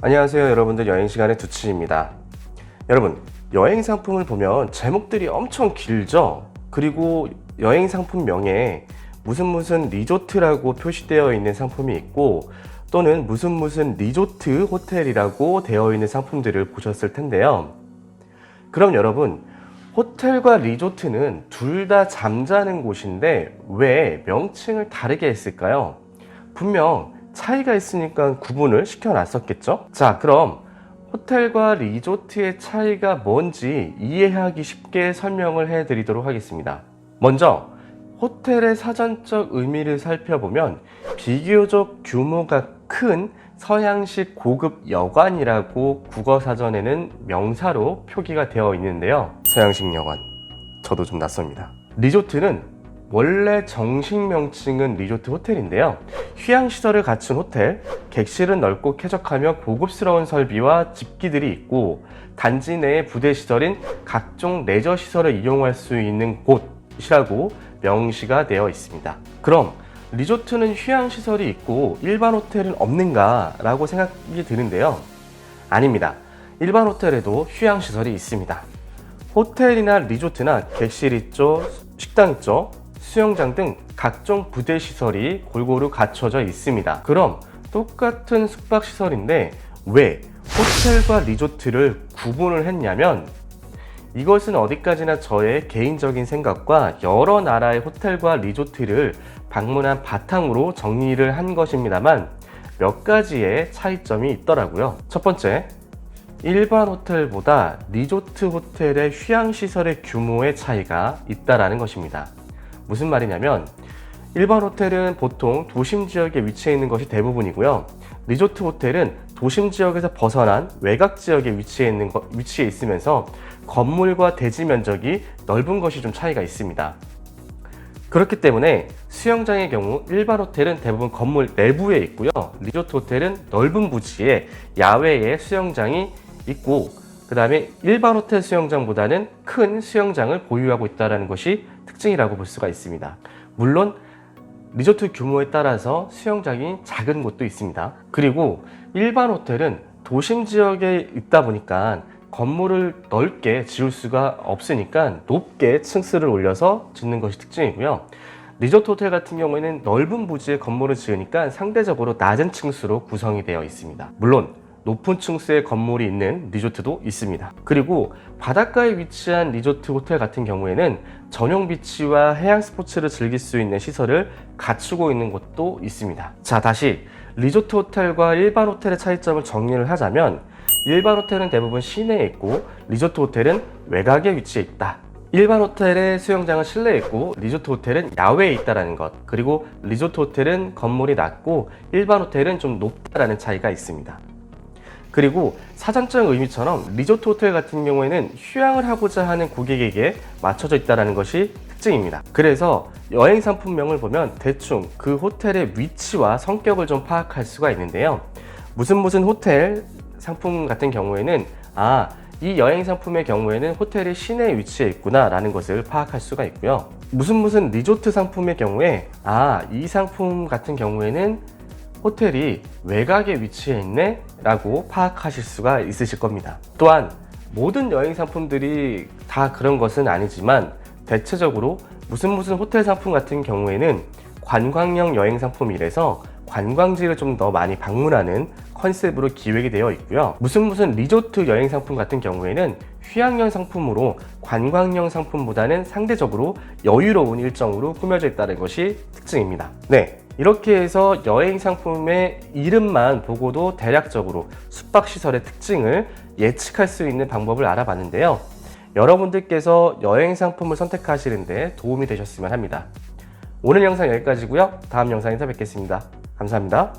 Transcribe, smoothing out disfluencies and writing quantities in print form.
안녕하세요 여러분들, 여행시간의 두치입니다. 여러분, 여행 상품을 보면 제목들이 엄청 길죠? 그리고 여행 상품명에 무슨 리조트라고 표시되어 있는 상품이 있고, 또는 무슨 리조트 호텔이라고 되어 있는 상품들을 보셨을 텐데요. 그럼 여러분, 호텔과 리조트는 둘 다 잠자는 곳인데 왜 명칭을 다르게 했을까요? 분명 차이가 있으니까 구분을 시켜놨었겠죠? 자, 그럼 호텔과 리조트의 차이가 뭔지 이해하기 쉽게 설명을 해드리도록 하겠습니다. 먼저 호텔의 사전적 의미를 살펴보면 비교적 규모가 큰 서양식 고급 여관이라고 국어사전에는 명사로 표기가 되어 있는데요. 서양식 여관, 저도 좀 낯섭니다. 리조트는 원래 정식 명칭은 리조트 호텔인데요. 휴양시설을 갖춘 호텔, 객실은 넓고 쾌적하며 고급스러운 설비와 집기들이 있고, 단지 내에 부대시설인 각종 레저시설을 이용할 수 있는 곳이라고 명시가 되어 있습니다. 그럼 리조트는 휴양시설이 있고 일반 호텔은 없는가 라고 생각이 드는데요. 아닙니다. 일반 호텔에도 휴양시설이 있습니다. 호텔이나 리조트나 객실 있죠, 식당 있죠, 수영장 등 각종 부대시설이 골고루 갖춰져 있습니다. 그럼 똑같은 숙박시설인데 왜 호텔과 리조트를 구분을 했냐면, 이것은 어디까지나 저의 개인적인 생각과 여러 나라의 호텔과 리조트를 방문한 바탕으로 정리를 한 것입니다만, 몇 가지의 차이점이 있더라고요. 첫 번째, 일반 호텔보다 리조트 호텔의 휴양시설의 규모의 차이가 있다는 것입니다. 무슨 말이냐면, 일반 호텔은 보통 도심 지역에 위치해 있는 것이 대부분이고요. 리조트 호텔은 도심 지역에서 벗어난 외곽 지역에 위치해 있으면서 건물과 대지 면적이 넓은 것이 좀 차이가 있습니다. 그렇기 때문에 수영장의 경우 일반 호텔은 대부분 건물 내부에 있고요. 리조트 호텔은 넓은 부지에 야외에 수영장이 있고, 그 다음에 일반 호텔 수영장보다는 큰 수영장을 보유하고 있다는 것이 특징이라고 볼 수가 있습니다. 물론 리조트 규모에 따라서 수영장이 작은 곳도 있습니다. 그리고 일반 호텔은 도심 지역에 있다 보니까 건물을 넓게 지을 수가 없으니까 높게 층수를 올려서 짓는 것이 특징이고요. 리조트 호텔 같은 경우에는 넓은 부지에 건물을 지으니까 상대적으로 낮은 층수로 구성이 되어 있습니다. 물론 높은 층수의 건물이 있는 리조트도 있습니다. 그리고 바닷가에 위치한 리조트 호텔 같은 경우에는 전용 비치와 해양 스포츠를 즐길 수 있는 시설을 갖추고 있는 곳도 있습니다. 자, 다시 리조트 호텔과 일반 호텔의 차이점을 정리를 하자면, 일반 호텔은 대부분 시내에 있고 리조트 호텔은 외곽에 위치해 있다. 일반 호텔의 수영장은 실내에 있고 리조트 호텔은 야외에 있다는 것, 그리고 리조트 호텔은 건물이 낮고 일반 호텔은 좀 높다라는 차이가 있습니다. 그리고 사전적 의미처럼 리조트 호텔 같은 경우에는 휴양을 하고자 하는 고객에게 맞춰져 있다는 것이 특징입니다. 그래서 여행 상품명을 보면 대충 그 호텔의 위치와 성격을 좀 파악할 수가 있는데요. 무슨 호텔 상품 같은 경우에는 이 여행 상품의 경우에는 호텔이 시내에 위치해 있구나 라는 것을 파악할 수가 있고요. 무슨 리조트 상품의 경우에 이 상품 같은 경우에는 호텔이 외곽에 위치해 있네 라고 파악하실 수가 있으실 겁니다. 또한 모든 여행 상품들이 다 그런 것은 아니지만, 대체적으로 무슨 호텔 상품 같은 경우에는 관광형 여행 상품이라서 관광지를 좀 더 많이 방문하는 컨셉으로 기획이 되어 있고요. 무슨 리조트 여행 상품 같은 경우에는 휴양형 상품으로 관광형 상품보다는 상대적으로 여유로운 일정으로 꾸며져 있다는 것이 특징입니다. 네, 이렇게 해서 여행 상품의 이름만 보고도 대략적으로 숙박시설의 특징을 예측할 수 있는 방법을 알아봤는데요. 여러분들께서 여행 상품을 선택하시는데 도움이 되셨으면 합니다. 오늘 영상 여기까지고요. 다음 영상에서 뵙겠습니다. 감사합니다.